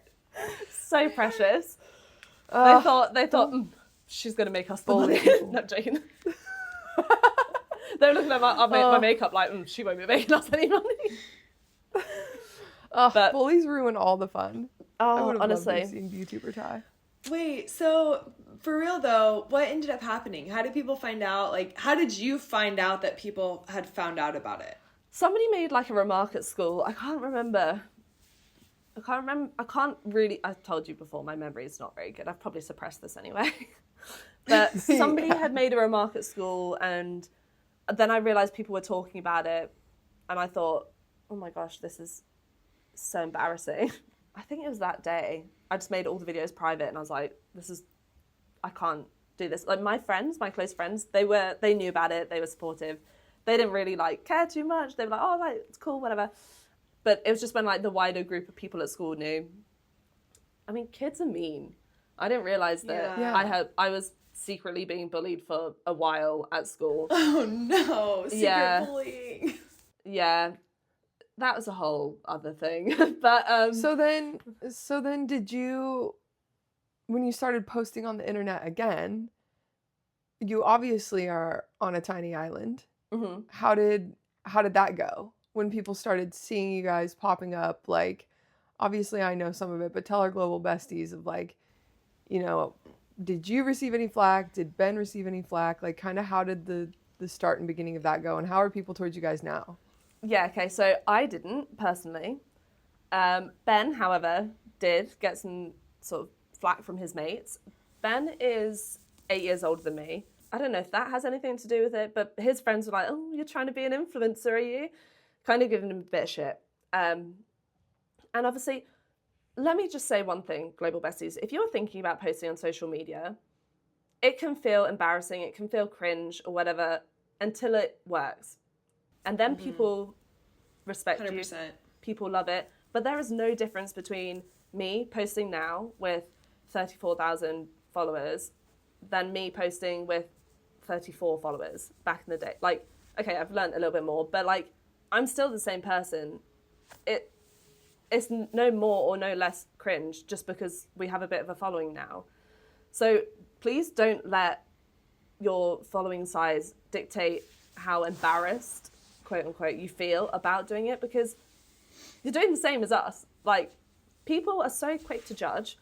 So precious. They thought she's going to make us the money. No, I'm joking. They were looking at my makeup like, she won't be making us any money. But bullies ruin all the fun. I would have honestly. loved seeing YouTuber Ty. Wait, so for real though, what ended up happening? How did people find out? Like, how did you find out that people had found out about it? Somebody made like a remark at school. I can't remember. I can't really. I told you before, my memory is not very good. I've probably suppressed this anyway. But somebody had made a remark at school, and then I realised people were talking about it, and I thought, oh my gosh, this is so embarrassing. I think it was that day. I just made all the videos private, and I was like, I can't do this. Like my friends, my close friends, they knew about it. They were supportive. They didn't really like care too much. They were like, oh, like, it's cool, whatever. But it was just when like the wider group of people at school knew. I mean, kids are mean. I didn't realise that I was secretly being bullied for a while at school. Oh no, secret bullying. Yeah. That was a whole other thing. But So then did you, when you started posting on the internet again, you obviously are on a tiny island. mm-hmm. How did that go when people started seeing you guys popping up? Like, obviously I know some of it, but tell our global besties of like, you know, did you receive any flack? Did Ben receive any flack? Like, kind of how did the start and beginning of that go, and how are people towards you guys now? Yeah, okay, so I didn't personally. Ben, however, did get some sort of flack from his mates. Ben is 8 years older than me. I don't know if that has anything to do with it, but his friends were like, oh, you're trying to be an influencer, are you? Kind of giving him a bit of shit. And obviously, let me just say one thing, global besties. If you're thinking about posting on social media, it can feel embarrassing, it can feel cringe or whatever until it works. And then people respect 100%. you, people love it. But there is no difference between me posting now with 34,000 followers than me posting with 34 followers back in the day. Like, okay, I've learned a little bit more, but like, I'm still the same person. It's no more or no less cringe just because we have a bit of a following now. So please don't let your following size dictate how embarrassed, quote unquote, you feel about doing it, because you're doing the same as us. Like, people are so quick to judge.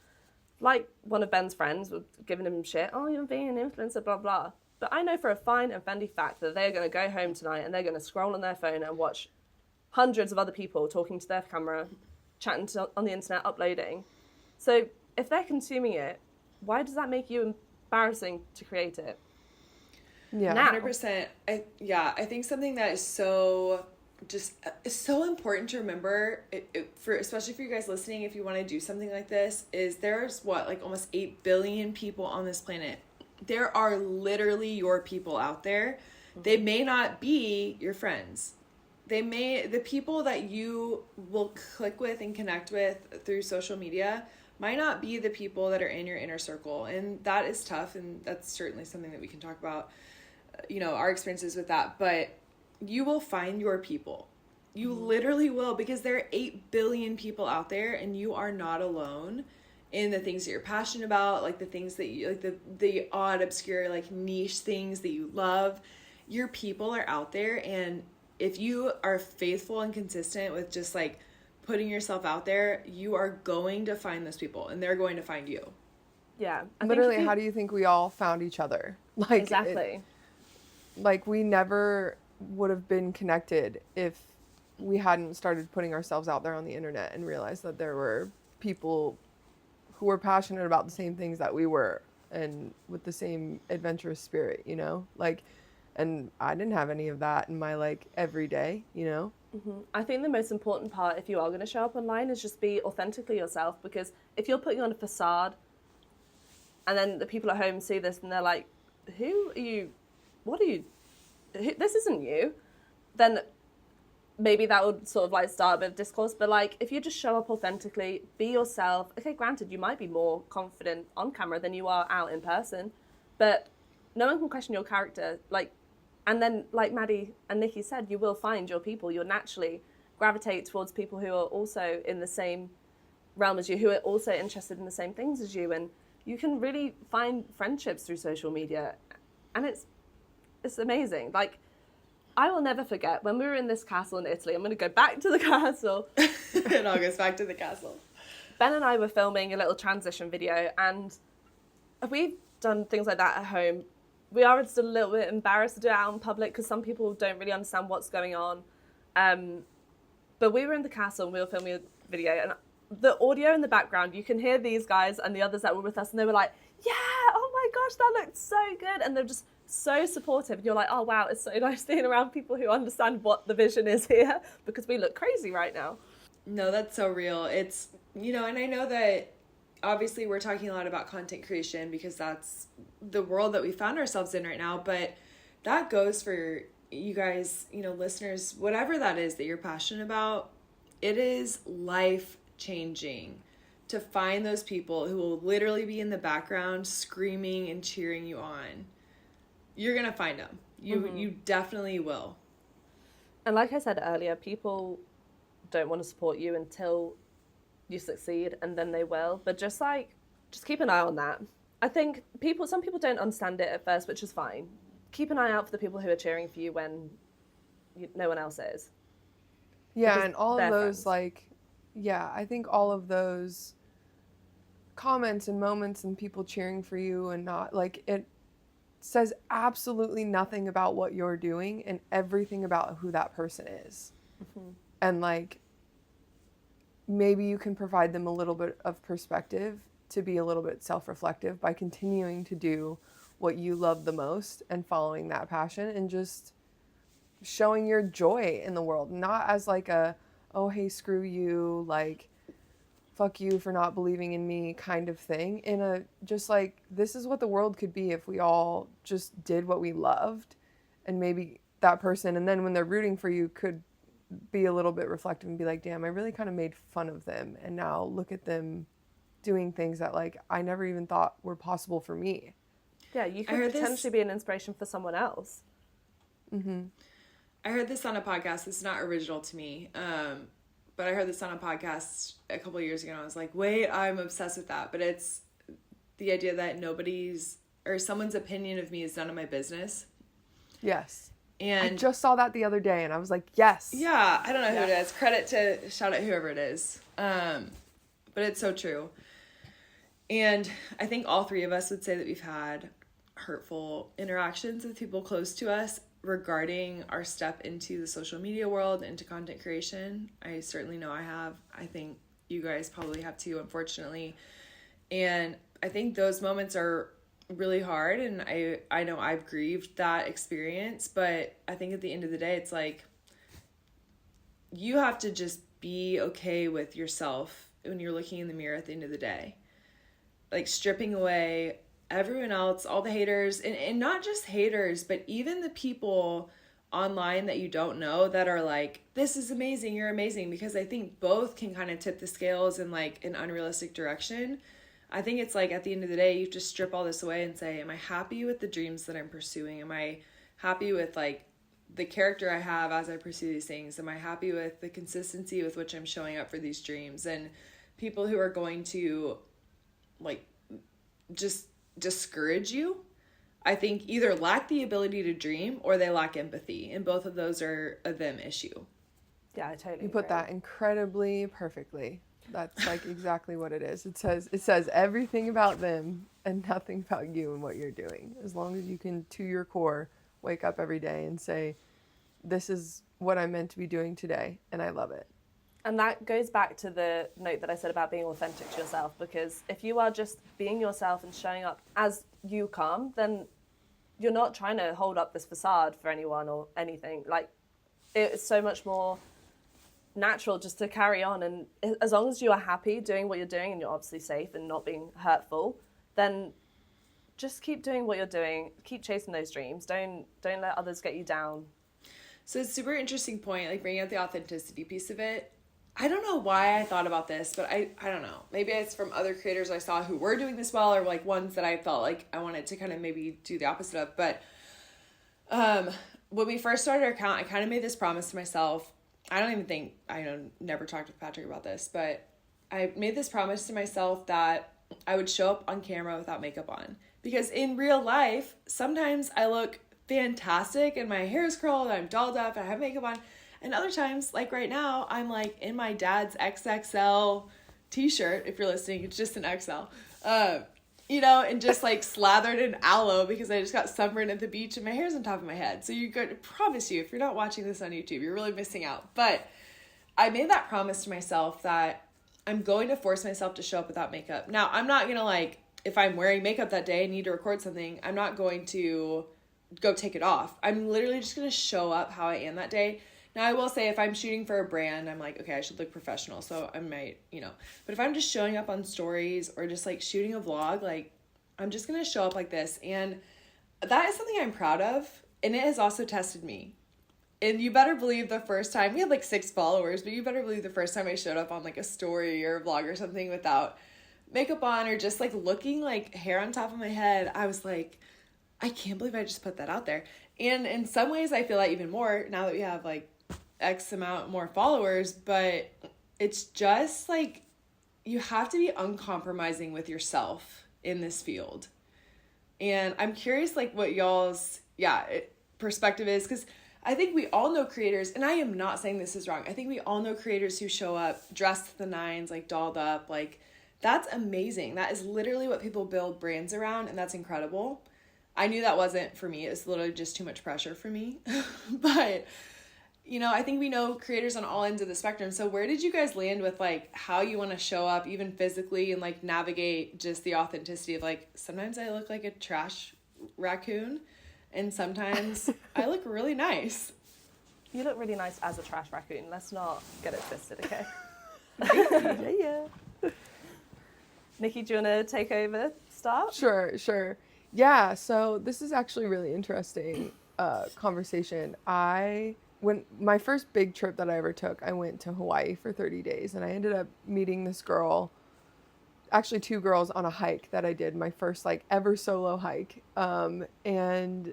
Like one of Ben's friends was giving him shit, oh, you're being an influencer, blah, blah. But I know for a fine and Fendi fact that they're going to go home tonight and they're going to scroll on their phone and watch hundreds of other people talking to their camera, chatting on the internet, uploading. So if they're consuming it, why does that make you embarrassing to create it? Yeah, Now. 100%. I think something that is so important to remember, especially for you guys listening, if you want to do something like this, is there's almost 8 billion people on this planet. There are literally your people out there. Mm-hmm. They may not be your friends. The people that you will click with and connect with through social media might not be the people that are in your inner circle. And that is tough. And that's certainly something that we can talk about, our experiences with that. But you will find your people. You literally will, because there are 8 billion people out there and you are not alone in the things that you're passionate about, like the things that you, like the odd, obscure, like niche things that you love. Your people are out there, and if you are faithful and consistent with just like putting yourself out there, you are going to find those people and they're going to find you. Yeah. Literally, how do you think we all found each other? Like, exactly. We never would have been connected if we hadn't started putting ourselves out there on the internet and realized that there were people who were passionate about the same things that we were and with the same adventurous spirit, Like, And I didn't have any of that in my like everyday, you know? I think the most important part, if you are going to show up online, is just be authentically yourself. Because if you're putting on a facade and then the people at home see this and they're like, who are you? What are you? This isn't you. Then maybe that would sort of like start a bit of discourse. But like, if you just show up authentically, be yourself. Okay, granted, you might be more confident on camera than you are out in person, but no one can question your character. Like, and then like Maddie and Nikki said, you will find your people. You'll naturally gravitate towards people who are also in the same realm as you, who are also interested in the same things as you, and you can really find friendships through social media, and it's amazing. Like, I will never forget when we were in this castle in Italy. I'm going to go back to the castle. It all goes back to the castle. Ben and I were filming a little transition video, and we've done things like that at home. We are just a little bit embarrassed to do it out in public because some people don't really understand what's going on. But we were in the castle and we were filming a video, and the audio in the background, you can hear these guys and the others that were with us, and they were like, yeah, oh my gosh, that looked so good. And they're just so supportive. And you're like, oh wow, it's so nice being around people who understand what the vision is here, because we look crazy right now. No, that's so real. It's, you know, and I know that obviously we're talking a lot about content creation because that's the world that we found ourselves in right now, but that goes for you guys, you know, listeners, whatever that is that you're passionate about. It is life changing to find those people who will literally be in the background screaming and cheering you on. You're gonna find them. You definitely will. And like I said earlier, people don't want to support you until you succeed, and then they will. But just keep an eye on that. I think some people don't understand it at first, which is fine. Keep an eye out for the people who are cheering for you when no one else is. Yeah, Because and all of they're those, friends. I think all of those comments and moments and people cheering for you and not, like, it says absolutely nothing about what you're doing and everything about who that person is. And, like, maybe you can provide them a little bit of perspective to be a little bit self-reflective by continuing to do what you love the most and following that passion and just showing your joy in the world, not as like a, oh, hey, screw you, like, fuck you for not believing in me kind of thing, in a just like, this is what the world could be if we all just did what we loved. And maybe that person, and then when they're rooting for you, could be a little bit reflective and be like, damn, I really kind of made fun of them, and now look at them doing things that, like, I never even thought were possible for me. Yeah, you could potentially be an inspiration for someone else. I heard this on a podcast. This is not original to me, but I heard this on a podcast a couple of years ago, and I was like, wait, I'm obsessed with that. But it's the idea that someone's opinion of me is none of my business. Yes. And I just saw that the other day, and I was like, yes. Yeah, I don't know who it is. Shout out whoever it is. But it's so true. And I think all three of us would say that we've had hurtful interactions with people close to us regarding our step into the social media world, into content creation. I certainly know I have. I think you guys probably have too, unfortunately. And I think those moments are really hard, and I know I've grieved that experience, but I think at the end of the day, it's like, you have to just be okay with yourself when you're looking in the mirror at the end of the day. Like, stripping away everyone else, all the haters, and not just haters, but even the people online that you don't know that are like, this is amazing, you're amazing, because I think both can kind of tip the scales in like an unrealistic direction. I think it's like, at the end of the day, you have to strip all this away and say, am I happy with the dreams that I'm pursuing? Am I happy with like the character I have as I pursue these things? Am I happy with the consistency with which I'm showing up for these dreams? And people who are going to like just discourage you, I think either lack the ability to dream or they lack empathy, and both of those are a them issue. Yeah, I totally You put agree. that incredibly perfectly. That's like exactly what it is. It says everything about them and nothing about you and what you're doing. As long as you can, to your core, wake up every day and say, this is what I'm meant to be doing today, and I love it. And that goes back to the note that I said about being authentic to yourself, because if you are just being yourself and showing up as you come, then you're not trying to hold up this facade for anyone or anything. Like, it's so much more natural just to carry on, and as long as you are happy doing what you're doing and you're obviously safe and not being hurtful, then just keep doing what you're doing, keep chasing those dreams, don't let others get you down. So it's a super interesting point, like bringing up the authenticity piece of it. I don't know why I thought about this, but I don't know. Maybe it's from other creators I saw who were doing this well, or like ones that I felt like I wanted to kind of maybe do the opposite of. But when we first started our account, I kind of made this promise to myself. Never talked with Patrick about this, but I made this promise to myself that I would show up on camera without makeup on. Because in real life, sometimes I look fantastic and my hair is curled, I'm dolled up, and I have makeup on. And other times, like right now, I'm like in my dad's XXL t-shirt. If you're listening, it's just an XL. And just like slathered in aloe because I just got sunburned at the beach and my hair's on top of my head. So I promise you, if you're not watching this on YouTube, you're really missing out. But I made that promise to myself that I'm going to force myself to show up without makeup. Now, I'm not going to like, if I'm wearing makeup that day and need to record something, I'm not going to go take it off. I'm literally just going to show up how I am that day. Now, I will say if I'm shooting for a brand, I'm like, okay, I should look professional. So I might, but if I'm just showing up on stories or just like shooting a vlog, like I'm just going to show up like this. And that is something I'm proud of. And it has also tested me. And you better believe the first time, we had like 6 followers, but you better believe the first time I showed up on like a story or a vlog or something without makeup on or just like looking like hair on top of my head, I was like, I can't believe I just put that out there. And in some ways I feel that even more now that we have like X amount more followers, but it's just like you have to be uncompromising with yourself in this field. And I'm curious like what y'all's perspective is, because I think we all know creators, and I am not saying this is wrong. I think we all know creators who show up dressed to the nines, like dolled up, like that's amazing. That is literally what people build brands around, and that's incredible. I knew that wasn't for me. It was literally just too much pressure for me. But I think we know creators on all ends of the spectrum. So where did you guys land with like how you want to show up even physically and like navigate just the authenticity of like, sometimes I look like a trash raccoon and sometimes I look really nice. You look really nice as a trash raccoon. Let's not get it twisted, okay? Yeah. Nikki, do you want to take over, start? Sure. Yeah, so this is actually really interesting conversation. When my first big trip that I ever took, I went to Hawaii for 30 days and I ended up meeting this girl, actually 2 girls on a hike that I did, my first like ever solo hike. And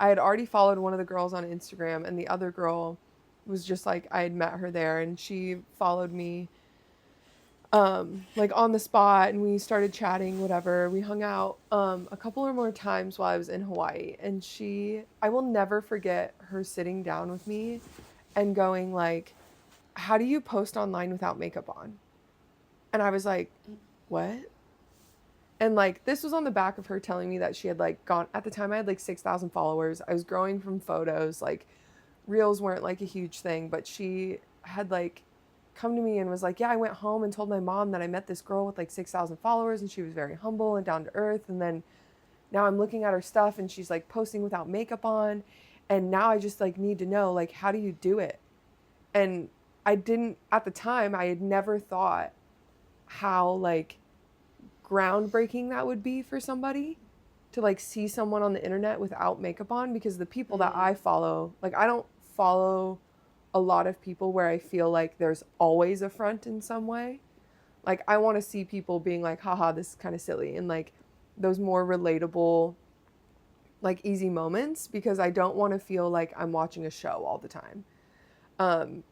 I had already followed one of the girls on Instagram, and the other girl was just like, I had met her there and she followed me like on the spot, and we started chatting, whatever. We hung out a couple or more times while I was in Hawaii, and I will never forget her sitting down with me and going like, how do you post online without makeup on? And I was like, what? And like, this was on the back of her telling me that she had like gone, at the time I had like 6,000 followers. I was growing from photos, like reels weren't like a huge thing, but she had like come to me and was like, yeah, I went home and told my mom that I met this girl with like 6,000 followers and she was very humble and down to earth. And then now I'm looking at her stuff and she's like posting without makeup on. And now I just like need to know, like, how do you do it? And at the time, I had never thought how like groundbreaking that would be for somebody to like see someone on the internet without makeup on, because the people that I follow, like I don't follow a lot of people where I feel like there's always a front in some way. Like I want to see people being like, haha, this is kind of silly, and like those more relatable, like easy moments, because I don't want to feel like I'm watching a show all the time.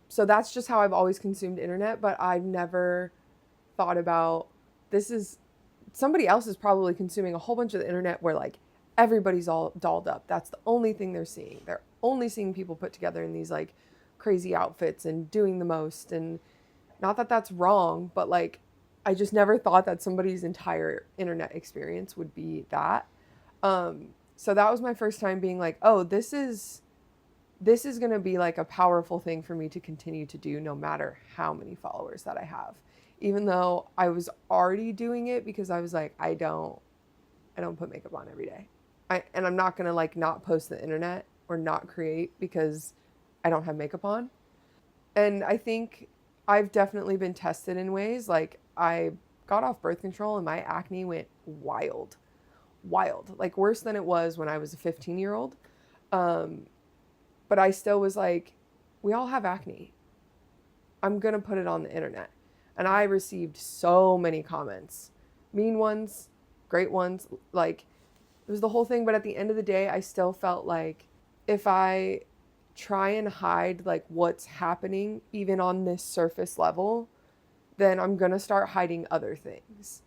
So that's just how I've always consumed internet, but I've never thought about somebody else is probably consuming a whole bunch of the internet where like everybody's all dolled up. That's the only thing they're seeing. They're only seeing people put together in these like crazy outfits and doing the most. And not that that's wrong, but like I just never thought that somebody's entire internet experience would be that. So that was my first time being like, oh, this is going to be like a powerful thing for me to continue to do no matter how many followers that I have. Even though I was already doing it because I was like, I don't put makeup on every day. I'm not going to like not post to the internet or not create because I don't have makeup on. And I think I've definitely been tested in ways. Like I got off birth control and my acne went wild, like worse than it was when I was a 15-year-old. But I still was like, we all have acne. I'm going to put it on the internet. And I received so many comments, mean ones, great ones. Like it was the whole thing. But at the end of the day, I still felt like if I try and hide like what's happening, even on this surface level, then I'm going to start hiding other things.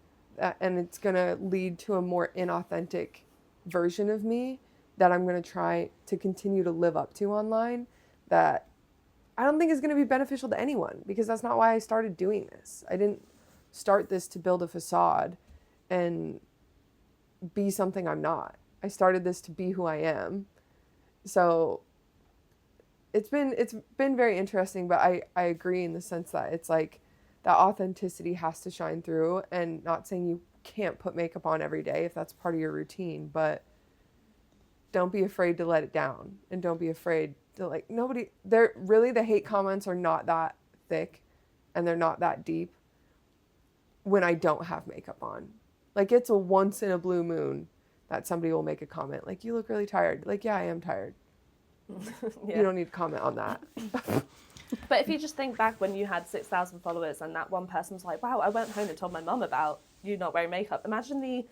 And it's going to lead to a more inauthentic version of me that I'm going to try to continue to live up to online that I don't think is going to be beneficial to anyone, because that's not why I started doing this. I didn't start this to build a facade and be something I'm not. I started this to be who I am. So it's been very interesting, but I agree in the sense that it's like that authenticity has to shine through, and not saying you can't put makeup on every day if that's part of your routine, but don't be afraid to let it down, and don't be afraid to like the hate comments are not that thick and they're not that deep when I don't have makeup on. Like it's a once in a blue moon that somebody will make a comment like, you look really tired. Like, yeah, I am tired. Yeah. You don't need to comment on that. But if you just think back when you had 6,000 followers and that one person was like, wow, I went home and told my mum about you not wearing makeup. Imagine the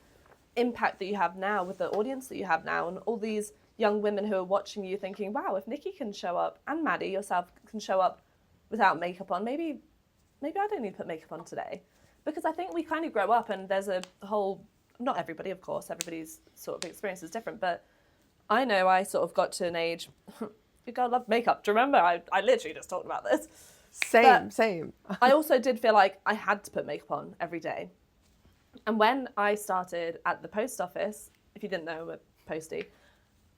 impact that you have now with the audience that you have now, and all these young women who are watching you thinking, wow, if Nikki can show up, and Maddie yourself can show up without makeup on, maybe I don't need to put makeup on today. Because I think we kind of grow up and there's a whole, not everybody, of course, everybody's sort of experience is different, but I know I sort of got to an age, you gotta love makeup. Do you remember? I literally just talked about this. Same. I also did feel like I had to put makeup on every day. And when I started at the post office, if you didn't know, I'm a postie,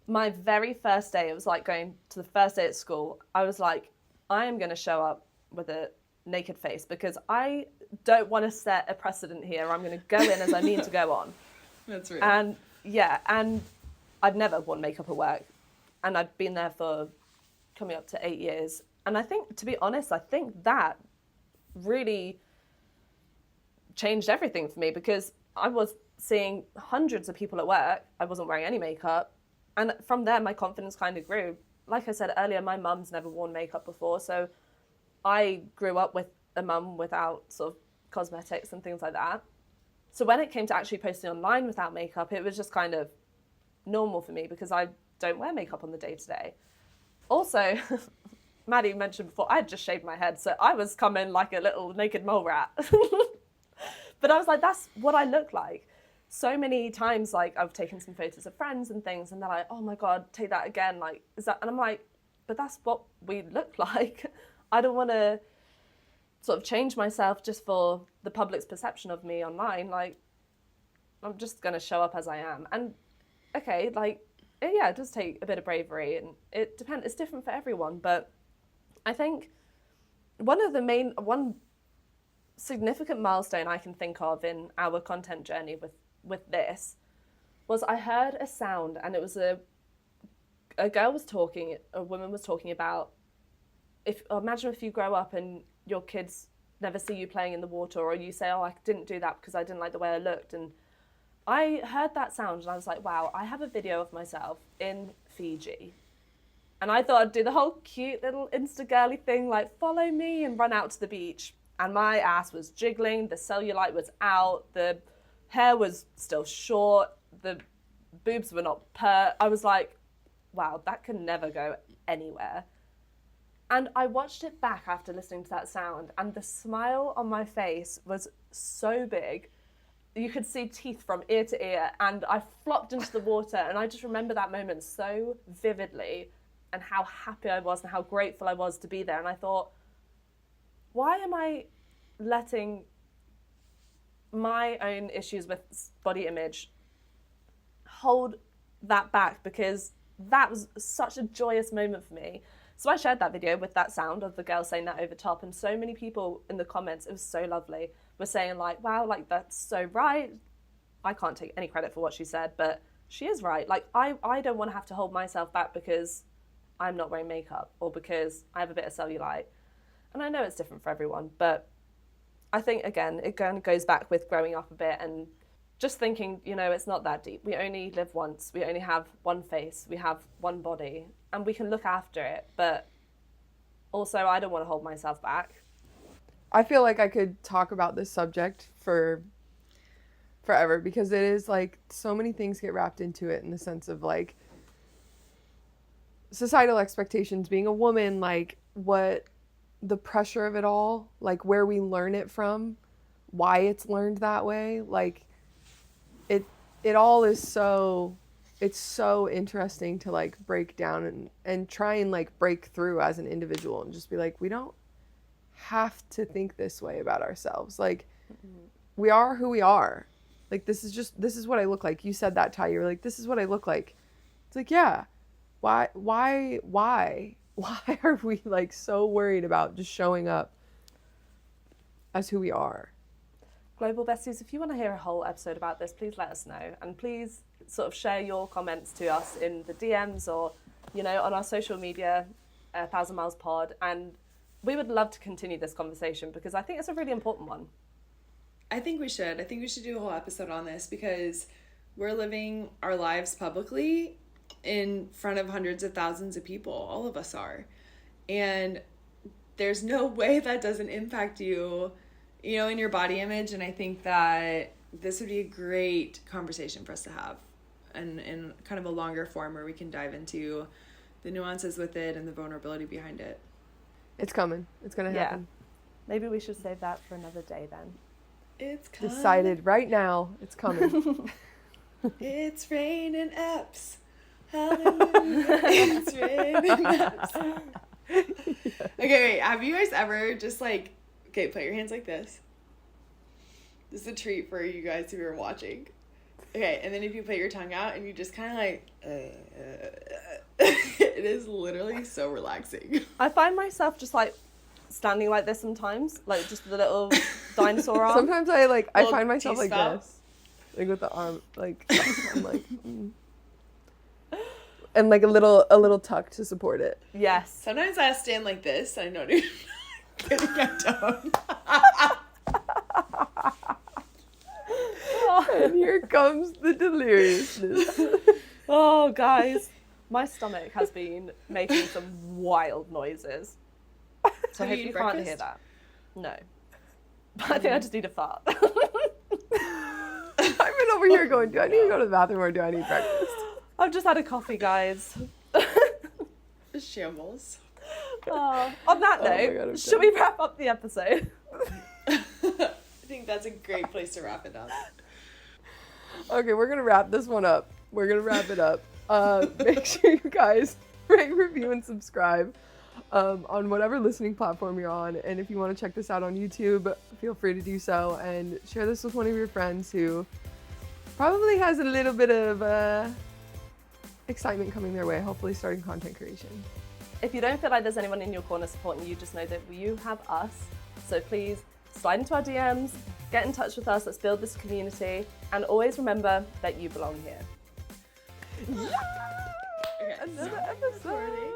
my very first day, it was like going to the first day at school. I was like, I am going to show up with a naked face because I don't want to set a precedent here. I'm going to go in as I mean to go on. That's real. And I've never worn makeup at work. And I've been there for coming up to 8 years. And I think, to be honest, I think that really changed everything for me, because I was seeing hundreds of people at work. I wasn't wearing any makeup. And from there, my confidence kind of grew. Like I said earlier, my mum's never worn makeup before. So I grew up with a mum without sort of cosmetics and things like that. So when it came to actually posting online without makeup, it was just kind of normal for me because I don't wear makeup on the day-to-day. Also, Maddie mentioned before, I had just shaved my head, so I was coming like a little naked mole rat. But I was like, that's what I look like. So many times, like, I've taken some photos of friends and things, and they're like, oh my God, take that again. Like, is that? And I'm like, but that's what we look like. I don't want to sort of change myself just for the public's perception of me online. Like, I'm just going to show up as I am. And okay, like, yeah, it does take a bit of bravery, and it depends. It's different for everyone. But I think one significant milestone I can think of in our content journey with this was I heard a sound, and it was a woman was talking about, imagine if you grow up and your kids never see you playing in the water, or you say, oh, I didn't do that because I didn't like the way I looked. And I heard that sound and I was like, wow, I have a video of myself in Fiji. And I thought I'd do the whole cute little Insta girly thing, like follow me and run out to the beach. And my ass was jiggling, the cellulite was out, the hair was still short, the boobs were not I was like, wow, that can never go anywhere. And I watched it back after listening to that sound, and the smile on my face was so big. You could see teeth from ear to ear, and I flopped into the water, and I just remember that moment so vividly, and how happy I was and how grateful I was to be there. And I thought, why am I letting my own issues with body image hold that back? Because that was such a joyous moment for me. So I shared that video with that sound of the girl saying that over top, and so many people in the comments, it was so lovely, were saying like, wow, like that's so right. I can't take any credit for what she said, but she is right. Like, I don't want to have to hold myself back because I'm not wearing makeup or because I have a bit of cellulite. And I know it's different for everyone, but I think, again, it kind of goes back with growing up a bit and just thinking, you know, it's not that deep. We only live once. We only have one face. We have one body, and we can look after it. But also, I don't want to hold myself back. I feel like I could talk about this subject for forever because it is like so many things get wrapped into it in the sense of like societal expectations, being a woman, like what the pressure of it all, like where we learn it from, why it's learned that way, like it all is so, it's so interesting to like break down and try and like break through as an individual and just be like, we don't have to think this way about ourselves. Like we are who we are. Like this is what I look like. You said that, Ty. You were like, this is what I look like. It's like, yeah. Why are we like so worried about just showing up as who we are? Global Besties, if you want to hear a whole episode about this, please let us know. And please sort of share your comments to us in the DMs or, you know, on our social media, 1000 Miles Pod. And we would love to continue this conversation because I think it's a really important one. I think we should do a whole episode on this because we're living our lives publicly in front of hundreds of thousands of people. All of us are. And there's no way that doesn't impact you, you know, in your body image. And I think that this would be a great conversation for us to have and in kind of a longer form where we can dive into the nuances with it and the vulnerability behind it. It's coming. It's going to happen. Maybe we should save that for another day then. It's coming. Decided right now. It's coming. It's raining apps. Hallelujah. It's raining apps. Okay, wait. Have you guys ever just like, okay, put your hands like this. This is a treat for you guys who are watching. Okay, and then if you put your tongue out and you just kind of like, it is literally so relaxing. I find myself just like standing like this sometimes, like just the little dinosaur arm. Sometimes I find myself like T-spot. this, like with the arm, like I'm like, and like a little tuck to support it. Yes. Sometimes I stand like this. I know, dude. Getting that down. And here comes the deliriousness. Oh, guys, my stomach has been making some wild noises. So I hope you can't hear that. No. But I think I just need a fart. I've been over here going, do I need to go to the bathroom or do I need breakfast? I've just had a coffee, guys. Shambles. On that note, God, I'm should we wrap up the episode? I think that's a great place to wrap it up. Okay, we're going to wrap this one up. We're going to wrap it up. Make sure you guys rate, review, and subscribe on whatever listening platform you're on. And if you want to check this out on YouTube, feel free to do so. And share this with one of your friends who probably has a little bit of excitement coming their way, hopefully starting content creation. If you don't feel like there's anyone in your corner supporting you, just know that you have us. So please slide into our DMs, get in touch with us, let's build this community, and always remember that you belong here. Yeah! Okay, Another episode.